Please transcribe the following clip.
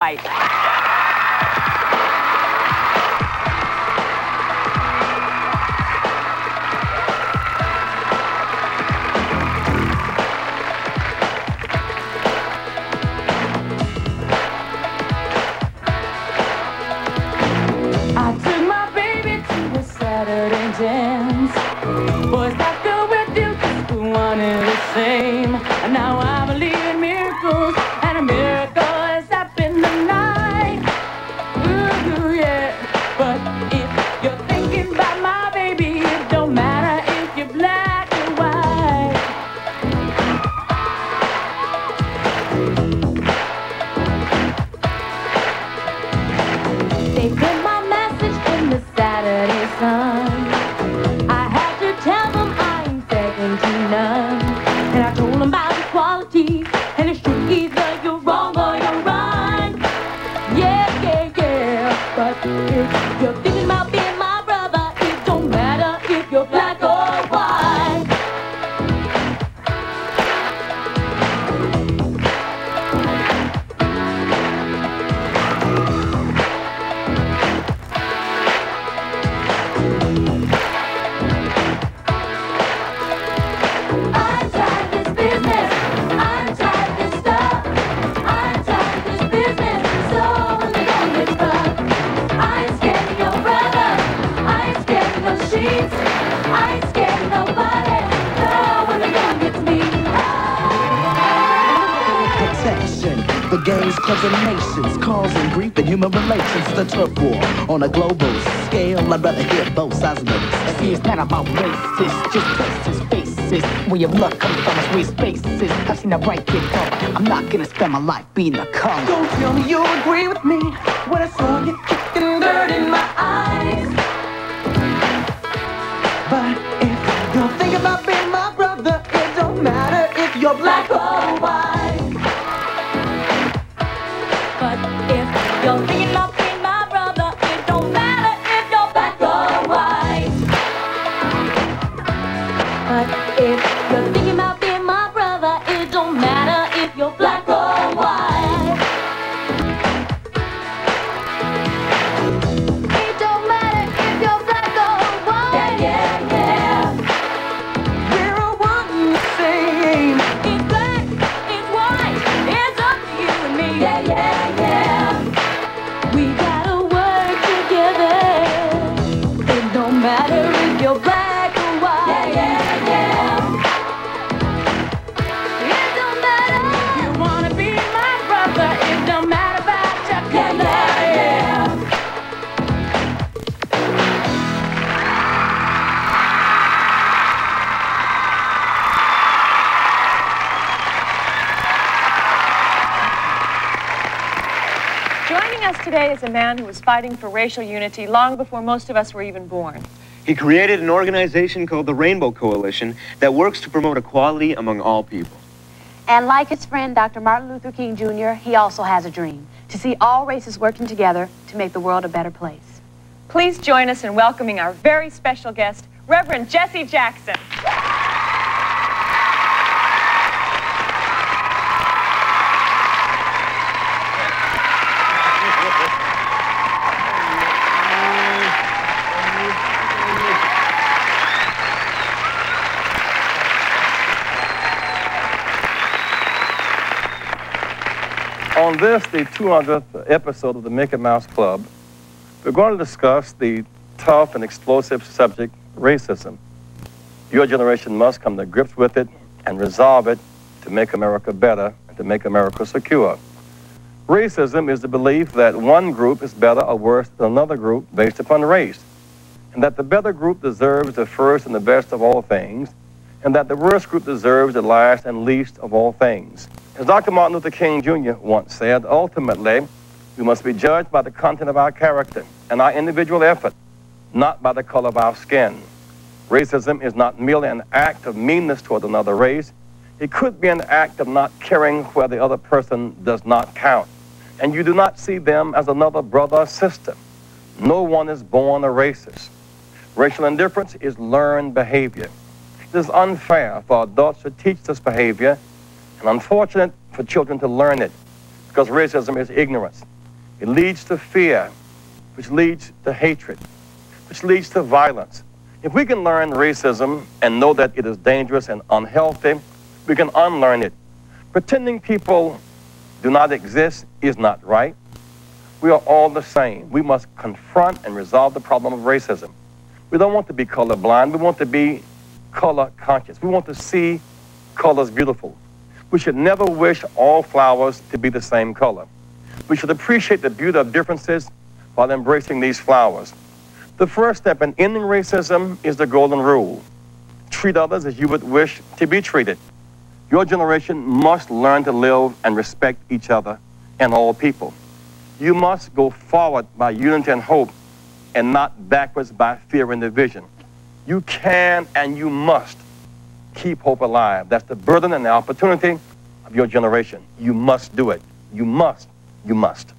White. I took my baby to a Saturday dance. Boys got good with you, 'cause we wanted the same. And now I believe in miracles, and a miracle has happened tonight. Ooh, yeah. But if you're thinking about my baby, it don't matter if you're black or white. They put my message in the Saturday Sun. I had to tell them I ain't second to none. And I told them about equality, and it's true, either you're wrong or you're right. Yeah, yeah, yeah. But if you're thinking about being my brother, it don't matter if you're black or white. I'm tired of this business. I'm tired of this stuff. I'm tired of this business. So when they gonna get stuck, I ain't scared of your brother. I ain't scared of no sheets. I ain't scared of nobody. No, when they gonna get to me. Protection for gangs, clubs, and nations, causing grief and human relations. The turf war on a global scale. I'd rather hear both sides of the See, it's not about races, just places, faces. Where your blood comes from is where spaces. I've seen the right kid go. I'm not gonna spend my life being a cunt. Don't tell me you agree with me when I saw you kicking dirt in my eyes. But if you're thinking about being my brother, it don't matter if you're black or white. But if you're thinking about being my brother, it don't matter if you're black or white. But if you're thinking about being my brother, it don't matter if you're black or white. It don't matter if you're black or white. Yeah, yeah, yeah. We're all one and the same. It's black, it's white, it's up to you and me. Yeah, yeah, yeah. We gotta work together. It don't matter if you're black or white. Yeah, yeah, yeah. It don't matter if you wanna be my brother. It don't matter about your color. Yeah, yeah. Joining us today is a man who was fighting for racial unity long before most of us were even born. He created an organization called the Rainbow Coalition that works to promote equality among all people. And like his friend Dr. Martin Luther King Jr., he also has a dream to see all races working together to make the world a better place. Please join us in welcoming our very special guest, Reverend Jesse Jackson. On this, the 200th episode of the Mickey Mouse Club, we're going to discuss the tough and explosive subject, racism. Your generation must come to grips with it and resolve it to make America better and to make America secure. Racism is the belief that one group is better or worse than another group based upon race, and that the better group deserves the first and the best of all things, and that the worst group deserves the last and least of all things. As Dr. Martin Luther King Jr. once said, ultimately, we must be judged by the content of our character and our individual effort, not by the color of our skin. Racism is not merely an act of meanness toward another race. It could be an act of not caring where the other person does not count. And you do not see them as another brother or sister. No one is born a racist. Racial indifference is learned behavior. It is unfair for adults to teach this behavior and unfortunate for children to learn it. because racism is ignorance. It leads to fear, which leads to hatred, which leads to violence. If we can learn racism and know that it is dangerous and unhealthy, we can unlearn it. Pretending people do not exist is not right. We are all the same. We must confront and resolve the problem of racism. We don't want to be colorblind. We want to be color conscious. We want to see colors beautiful. We should never wish all flowers to be the same color. We should appreciate the beauty of differences while embracing these flowers. The first step in ending racism is the golden rule. Treat others as you would wish to be treated. Your generation must learn to live and respect each other and all people. You must go forward by unity and hope and not backwards by fear and division. You can and you must keep hope alive. That's the burden and the opportunity of your generation. You must do it. You must. You must.